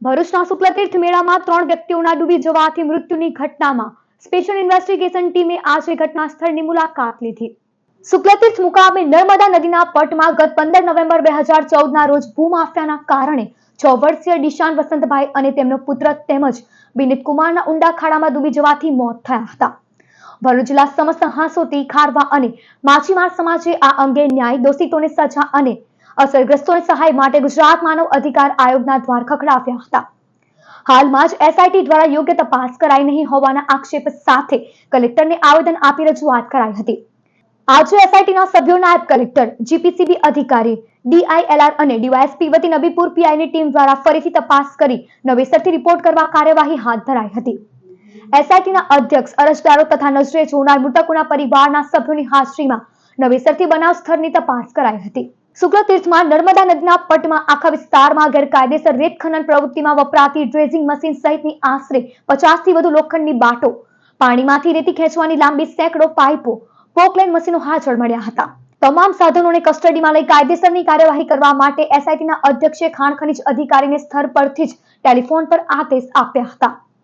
ભરૂચના શુક્લતીર્થ મેળામાં 3 વ્યક્તિઓના ડૂબી જવાથી મૃત્યુની ઘટનામાં સ્પેશિયલ ઇન્વેસ્ટિગેશન ટીમે આજે ઘટના સ્થળની મુલાકાત લીધી. શુક્લતીર્થ મુકામે નર્મદા નદીના પટમાં ગત 15 નવેમ્બર 2014ના રોજ ભૂમાફિયાના કારણે 6 વર્ષીય દિશાન વસંતભાઈ અને તેમનો પુત્ર તેમજ વિનીત કુમારના ઊંડા ખાડામાં ડૂબી જવાથી મોત થયા હતા. ભરૂચ જિલ્લા સમસ્ત હાંસોટી, ખારવા અને માછીમાર સમાજે આ અંગે ન્યાય, દોષિતોને સજા અને અસરગ્રસ્તોને સહાય માટે ગુજરાત માનવ અધિકાર આયોગના દ્વાર ખખડાવ્યા હતા. હાલમાં જ એસઆઈટી દ્વારા યોગ્ય તપાસ કરાઈ નહીં હોવાના આક્ષેપ સાથે કલેક્ટરને આવેદન આપી રજૂઆત કરાઈ હતી. આજે એસઆઈટીના સભ્યો, નાયબ કલેક્ટર, જીપીસીબી અધિકારી, ડીઆઈએલઆર અને ડીવાયએસપી વતી નબીપુર પીઆઈની ટીમ દ્વારા ફરીથી તપાસ કરી નવેસરથી રિપોર્ટ કરવા કાર્યવાહી હાથ ધરાઈ હતી. એસઆઈટીના અધ્યક્ષ, અરજદારો તથા નજરે જોનાર મૃતકોના પરિવારના સભ્યોની હાજરીમાં નવેસરથી બનાવ સ્થળની તપાસ કરાઈ હતી. શુક્લતીર્થમાં નર્મદા નદીના પટમાં આખા વિસ્તારમાં ગેરકાયદેસર રેત ખનન પ્રવૃત્તિમાં વપરાતી ડ્રેજિંગ મશીન સહિતની આશરે 50થી વધુ લોખંડની બાટો, પાણીમાંથી રેતી ખેંચવાની લાંબી સેંકડો પાઇપો, પોકલાઇન મશીનો હાજર મળ્યા હતા. તમામ સાધનોને કસ્ટડીમાં લઈ કાયદેસરની કાર્યવાહી કરવા માટે એસઆઈટીના અધ્યક્ષે ખાણ ખનીજ અધિકારીને સ્થળ પરથી જ ટેલિફોન પર આદેશ આપ્યા હતા.